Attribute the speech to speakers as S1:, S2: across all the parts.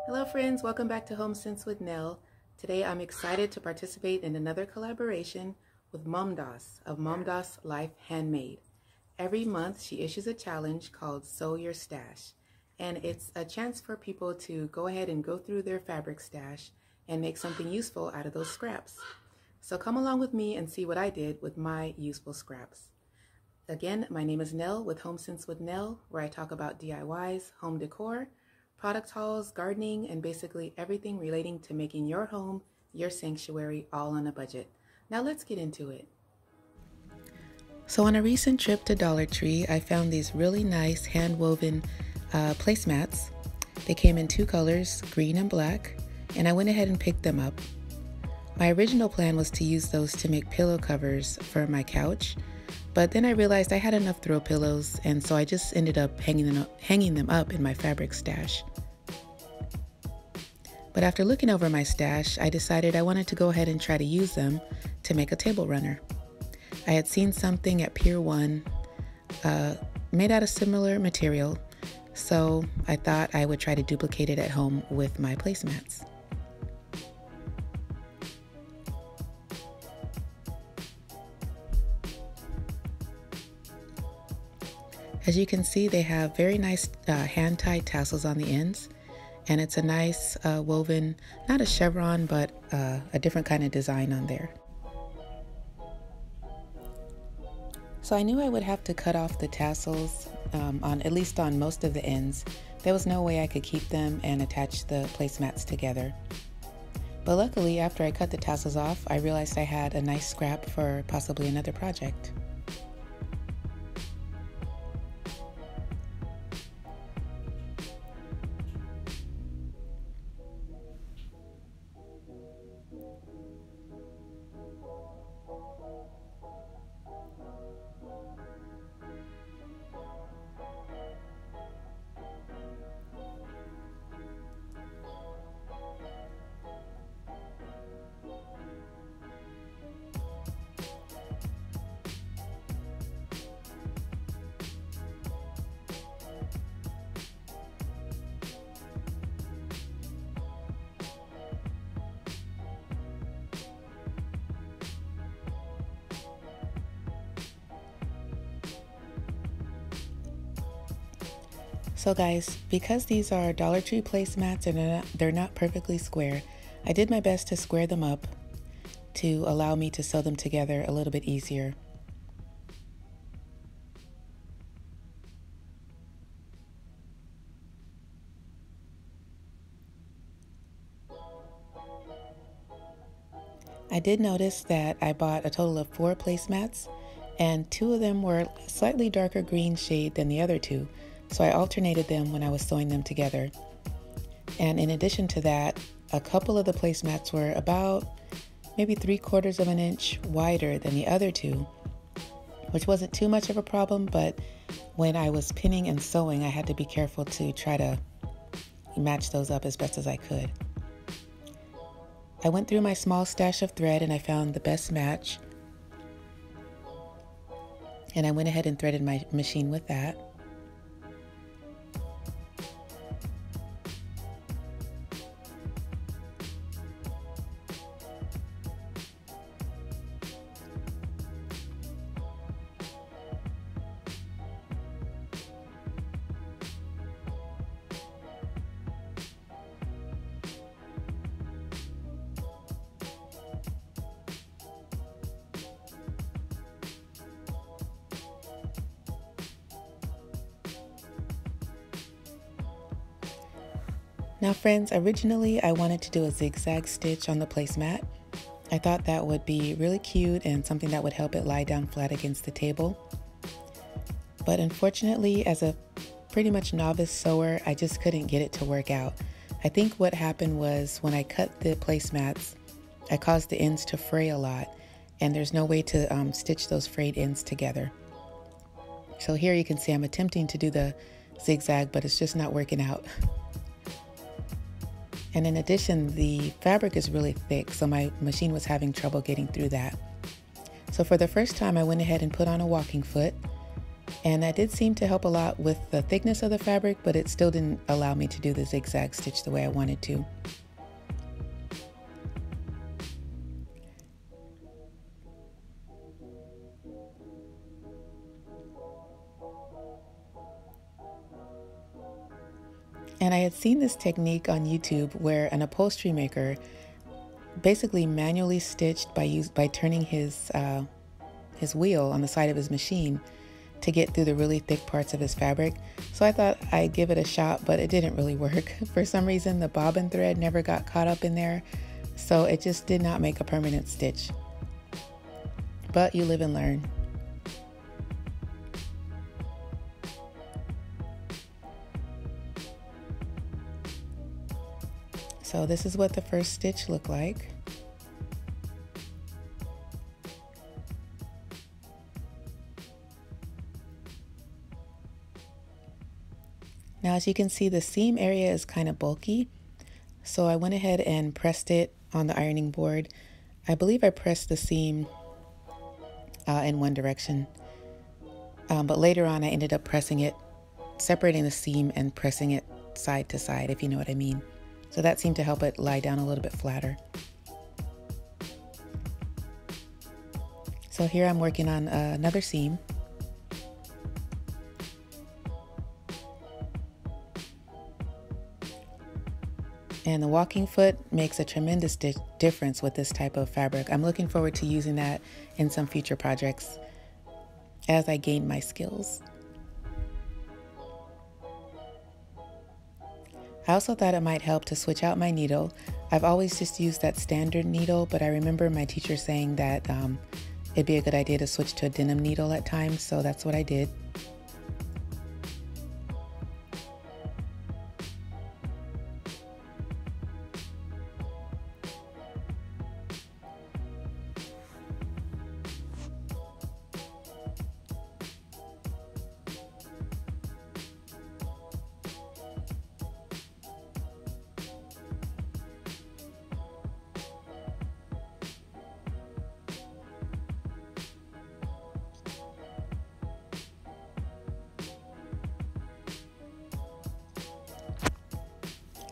S1: Hello friends, welcome back to Home Scents with Nell. Today I'm excited to participate in another collaboration with Mom Doss of Mom Doss Life Handmade. Every month she issues a challenge called Sew Your Stash, and it's a chance for people to go ahead and go through their fabric stash and make something useful out of those scraps. So come along with me and see what I did with my useful scraps. Again, my name is Nell with Home Scents with Nell, where I talk about DIYs, home decor, product hauls, gardening, and basically everything relating to making your home your sanctuary, all on a budget. Now let's get into it. So on a recent trip to Dollar Tree, I found these really nice hand-woven placemats. They came in two colors, green and black, and I went ahead and picked them up. My original plan was to use those to make pillow covers for my couch, but then I realized I had enough throw pillows, and so I just ended up hanging them up in my fabric stash. But after looking over my stash, I decided I wanted to go ahead and try to use them to make a table runner. I had seen something at Pier 1 made out of similar material, so I thought I would try to duplicate it at home with my placemats. As you can see, they have very nice hand-tied tassels on the ends, and it's a nice woven, not a chevron, but a different kind of design on there. So I knew I would have to cut off the tassels, at least on most of the ends. There was no way I could keep them and attach the placemats together. But luckily, after I cut the tassels off, I realized I had a nice scrap for possibly another project. So guys, because these are Dollar Tree placemats and they're not perfectly square, I did my best to square them up to allow me to sew them together a little bit easier. I did notice that I bought a total of 4 placemats, and 2 of them were slightly darker green shade than the other 2. So I alternated them when I was sewing them together. And in addition to that, a couple of the placemats were about maybe 3/4 of an inch wider than the other 2, which wasn't too much of a problem, but when I was pinning and sewing, I had to be careful to try to match those up as best as I could. I went through my small stash of thread and I found the best match. And I went ahead and threaded my machine with that. Now friends, originally I wanted to do a zigzag stitch on the placemat. I thought that would be really cute and something that would help it lie down flat against the table. But unfortunately, as a pretty much novice sewer, I just couldn't get it to work out. I think what happened was when I cut the placemats, I caused the ends to fray a lot, and there's no way to stitch those frayed ends together. So here you can see I'm attempting to do the zigzag, but it's just not working out. And in addition, the fabric is really thick, so my machine was having trouble getting through that. So for the first time, I went ahead and put on a walking foot, And that did seem to help a lot with the thickness of the fabric, but it still didn't allow me to do the zigzag stitch the way I wanted to. And I had seen this technique on YouTube where an upholstery maker basically manually stitched by turning his wheel on the side of his machine to get through the really thick parts of his fabric. So I thought I'd give it a shot, but it didn't really work. For some reason, the bobbin thread never got caught up in there, so it just did not make a permanent stitch. But you live and learn. So this is what the first stitch looked like. Now, as you can see, the seam area is kind of bulky, so I went ahead and pressed it on the ironing board. I believe I pressed the seam in one direction, but later on I ended up pressing it, separating the seam and pressing it side to side, if you know what I mean. So that seemed to help it lie down a little bit flatter. So here I'm working on another seam. And the walking foot makes a tremendous difference with this type of fabric. I'm looking forward to using that in some future projects as I gain my skills. I also thought it might help to switch out my needle. I've always just used that standard needle, but I remember my teacher saying that it'd be a good idea to switch to a denim needle at times, so that's what I did.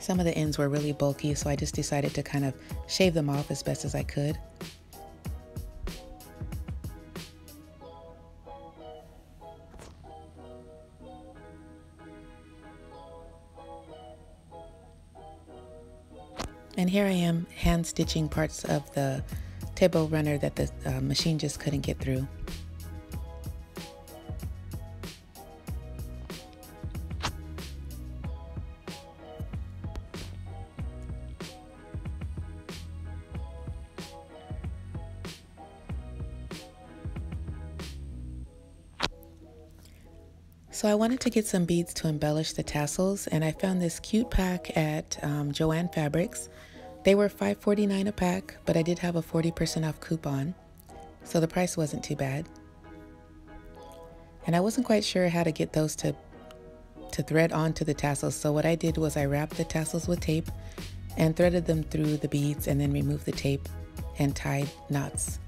S1: Some of the ends were really bulky, so I just decided to kind of shave them off as best as I could. And here I am hand stitching parts of the table runner that the machine just couldn't get through. So I wanted to get some beads to embellish the tassels, and I found this cute pack at Joann Fabrics. They were $5.49 a pack, but I did have a 40% off coupon, so the price wasn't too bad. And I wasn't quite sure how to get those to thread onto the tassels, so what I did was I wrapped the tassels with tape and threaded them through the beads and then removed the tape and tied knots.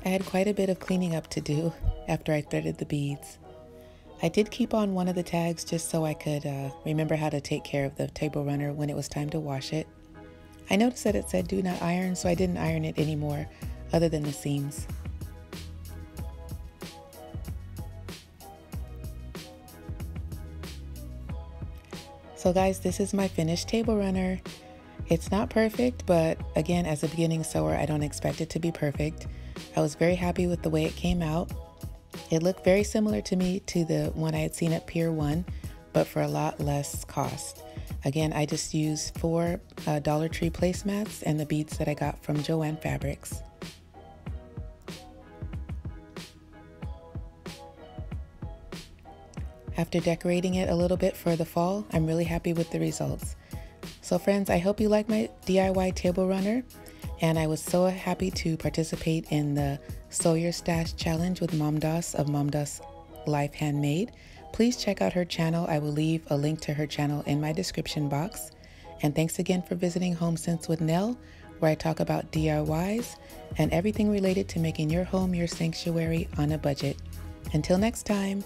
S1: I had quite a bit of cleaning up to do after I threaded the beads. I did keep on one of the tags just so I could remember how to take care of the table runner when it was time to wash it. I noticed that it said do not iron, so I didn't iron it anymore other than the seams. So guys, this is my finished table runner. It's not perfect, but again, as a beginning sewer, I don't expect it to be perfect. I was very happy with the way it came out. It looked very similar to me to the one I had seen at Pier 1, but for a lot less cost. Again, I just used 4 Dollar Tree placemats and the beads that I got from Joann Fabrics. After decorating it a little bit for the fall, I'm really happy with the results. So friends, I hope you like my DIY table runner, and I was so happy to participate in the Sew Your Stash challenge with Mom Doss of Mom Doss Life Handmade. Please check out her channel. I will leave a link to her channel in my description box. And thanks again for visiting Home Scents with Nell, where I talk about DIYs and everything related to making your home your sanctuary on a budget. Until next time.